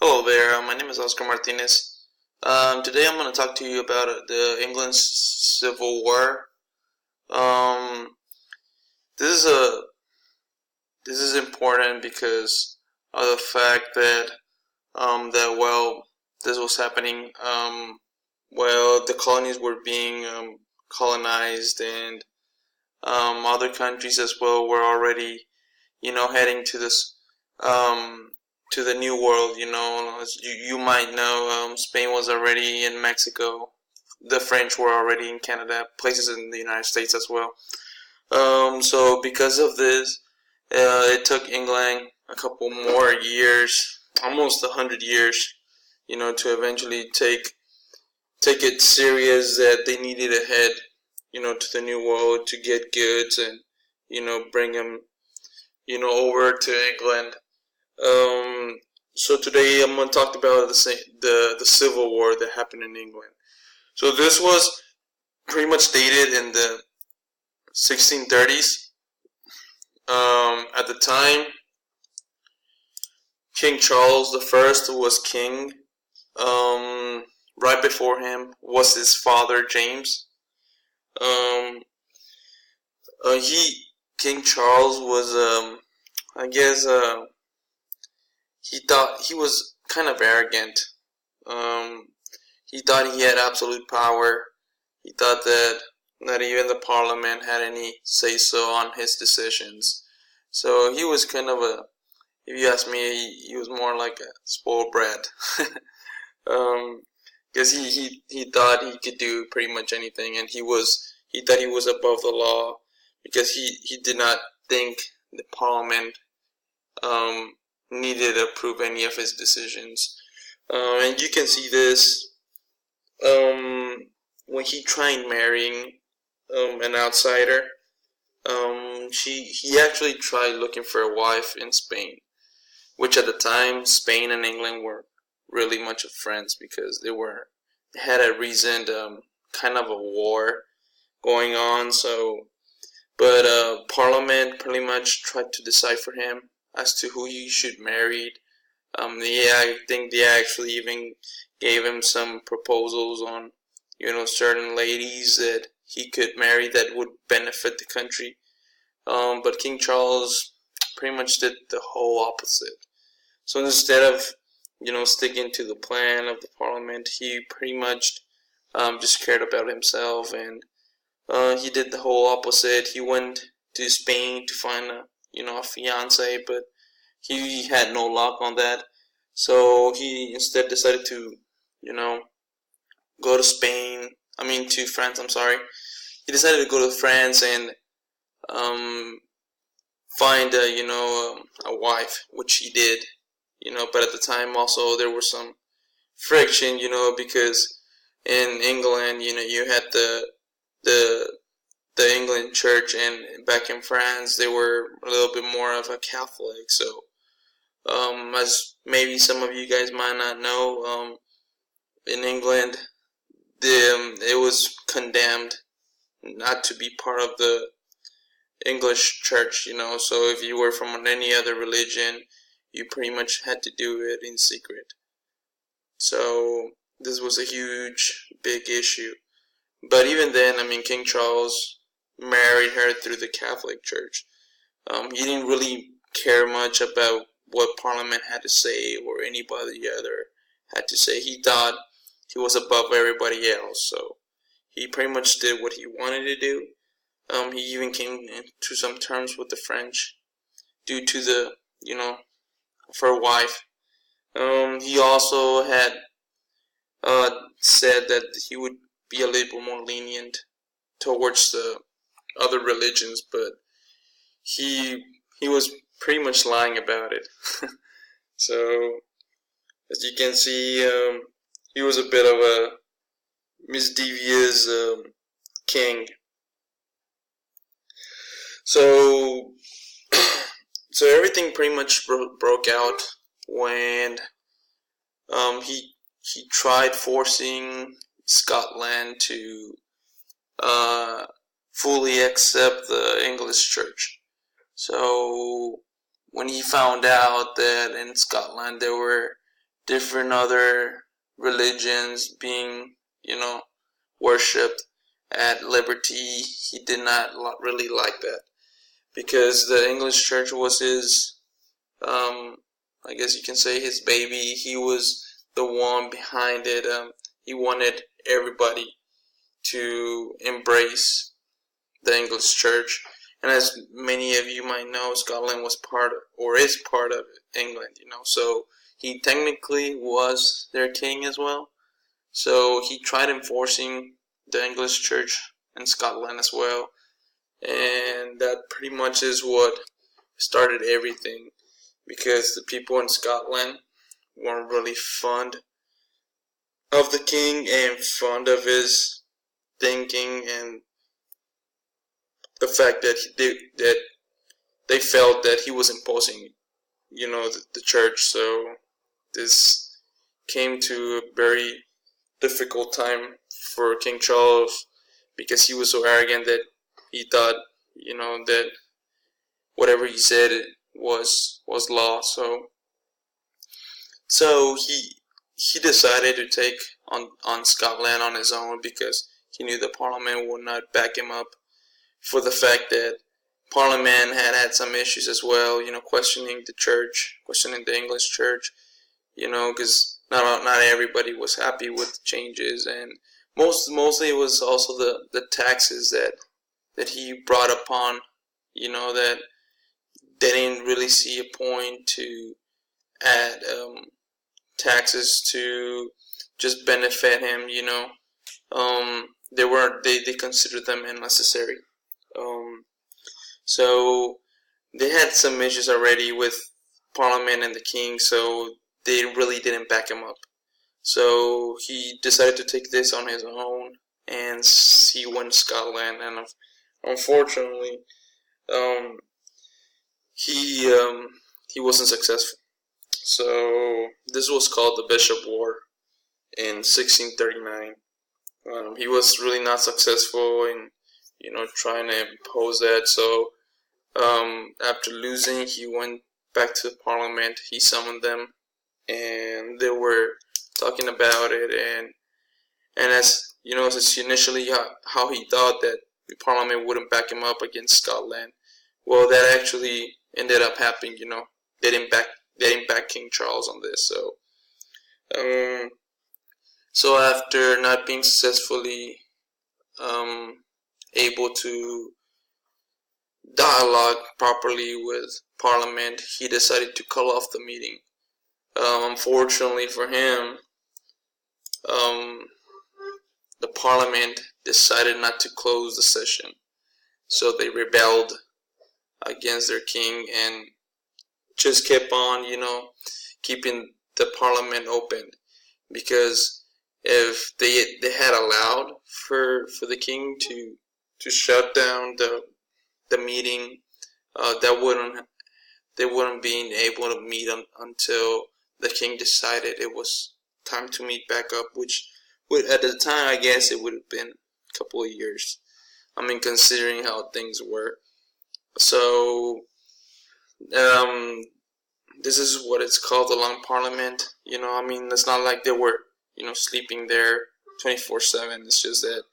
Hello there, my name is Oscar Martinez. Today I'm going to talk to you about the England Civil War. Um, this is a this is important because of the fact that while this was happening, while the colonies were being colonized and other countries as well were already heading to this to the new world. As you might know, Spain was already in Mexico. The French were already in Canada, places in the United States as well. So because of this, it took England a couple more years, almost 100 years, to eventually take it serious that they needed to head, to the new world to get goods and, bring them, over to England. So today I'm going to talk about the Civil War that happened in England. So this was pretty much dated in the 1630s. At the time, King Charles the First was king. Right before him was his father James. Um, King Charles was, I guess, he thought he was kind of arrogant. Um, he thought he had absolute power. He thought that not even the parliament had any say so on his decisions. So he was kind of if you ask me, he was more like a spoiled brat. Because he thought he could do pretty much anything, and he thought he was above the law because he did not think the parliament needed to approve any of his decisions. And you can see this when he tried marrying an outsider. He actually tried looking for a wife in Spain, which at the time Spain and England were really much of friends because they had a recent kind of a war going on. So, but Parliament pretty much tried to decide for him as to who he should marry. I think they actually even gave him some proposals on, certain ladies that he could marry that would benefit the country. But King Charles pretty much did the whole opposite. So instead of, sticking to the plan of the Parliament, he pretty much just cared about himself, and he did the whole opposite. He went to Spain to find a fiance, but he had no luck on that. So he instead decided to, go to Spain. To France. I'm sorry. He decided to go to France and find a wife, which he did. But at the time also there was some friction, because in England, you had the the England church, and back in France they were a little bit more of a Catholic. So as maybe some of you guys might not know, in England, it was condemned not to be part of the English church. So if you were from any other religion, you pretty much had to do it in secret. So this was a huge, big issue. But even then, King Charles married her through the Catholic Church. He didn't really care much about what Parliament had to say or anybody other had to say. He thought he was above everybody else, so he pretty much did what he wanted to do. He even came to some terms with the French due to for a wife. He also had said that he would be a little more lenient towards the other religions, but he was pretty much lying about it. So as you can see, he was a bit of a misdevious king. So so everything pretty much broke out when he tried forcing Scotland to fully accept the English church. So when he found out that in Scotland there were different other religions being, worshipped at liberty. He did not really like that, because the English church was his, I guess you can say, his baby. He was the one behind it. He wanted everybody to embrace the English church. And as many of you might know, Scotland was part of, or is part of, England, so he technically was their king as well. So he tried enforcing the English church in Scotland as well. And that pretty much is what started everything, because the people in Scotland weren't really fond of the king and fond of his thinking, and the fact that they felt that he was imposing, the church. So this came to a very difficult time for King Charles, because he was so arrogant that he thought, that whatever he said was law. So he decided to take on Scotland on his own, because he knew the Parliament would not back him up, for the fact that Parliament had some issues as well, questioning the church, questioning the English church, because not everybody was happy with the changes, and mostly it was also the taxes that he brought upon, that they didn't really see a point to add taxes to just benefit him, they considered them unnecessary. So they had some issues already with Parliament and the king, so they really didn't back him up. So he decided to take this on his own, and he went to Scotland, and unfortunately, he wasn't successful. So this was called the Bishop War in 1639. He was really not successful in, trying to impose that. So after losing, he went back to the Parliament. He summoned them, and they were talking about it. And as as initially how he thought that the Parliament wouldn't back him up against Scotland, well, that actually ended up happening. They didn't back King Charles on this. So after not being successfully able to dialogue properly with Parliament, he decided to call off the meeting. Unfortunately for him, the Parliament decided not to close the session, so they rebelled against their king and just kept on, keeping the Parliament open, because if they had allowed for the king to shut down the meeting, they wouldn't be able to meet until the king decided it was time to meet back up, which would, at the time, I guess it would have been a couple of years. Considering how things were. So this is what it's called, the Long Parliament. It's not like they were sleeping there 24/7. It's just that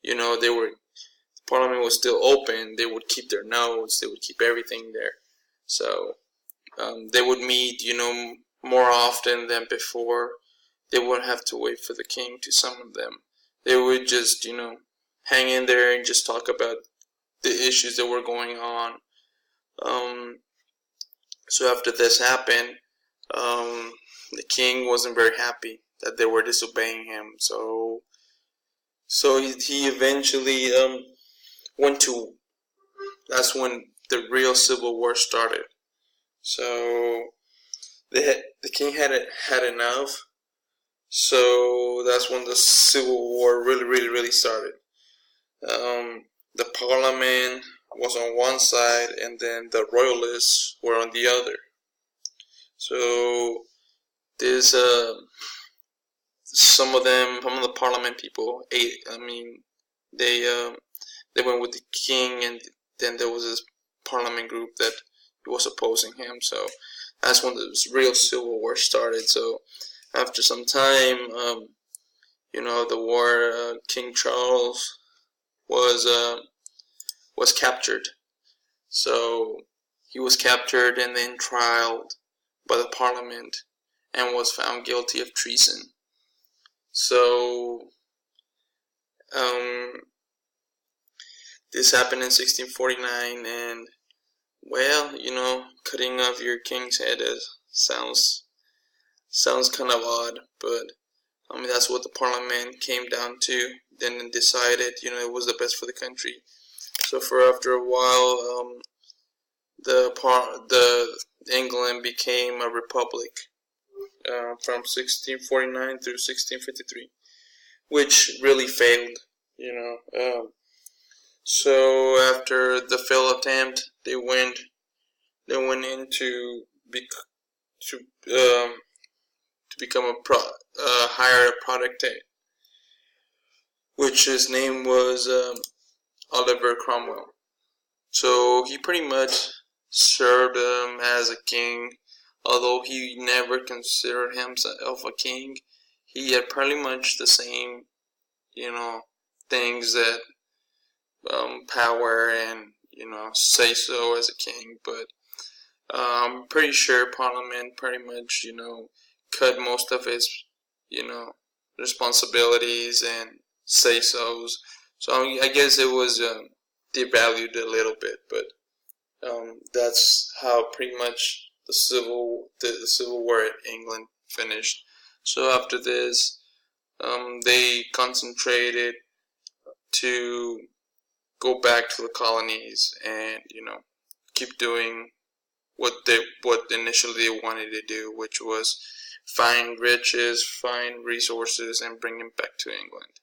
the Parliament was still open. They would keep their notes. They would keep everything there. So they would meet more often than before. They wouldn't have to wait for the king to summon them. They would just hang in there and just talk about the issues that were going on. So after this happened, the king wasn't very happy that they were disobeying him. So he eventually went to. That's when the real civil war started. So the king had enough. So that's when the civil war really started. The Parliament was on one side, and then the royalists were on the other. So there's some of the Parliament people, they went with the king, and then there was this Parliament group that was opposing him. So that's when the real civil war started. So after some time, the war, King Charles was captured. So he was captured and then trialed by the Parliament and was found guilty of treason. So this happened in 1649, and well, cutting off your king's head sounds kind of odd, but that's what the Parliament came down to. Then decided, it was the best for the country. So after a while, the England became a republic from 1649 through 1653, which really failed. So after the failed attempt, they went in to become a hire a protectorate, which his name was Oliver Cromwell. So he pretty much served as a king, although he never considered himself a king. He had pretty much the same, things that power and say so as a king, but I'm pretty sure Parliament pretty much cut most of his responsibilities and say so's. So I guess it was devalued a little bit, but that's how pretty much the civil war in England finished. So after this, they concentrated to go back to the colonies and keep doing what initially they wanted to do, which was find riches, find resources, and bring them back to England.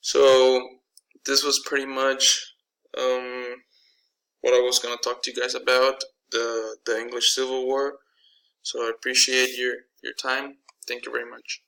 So this was pretty much what I was going to talk to you guys about, the English Civil War. So I appreciate your time. Thank you very much.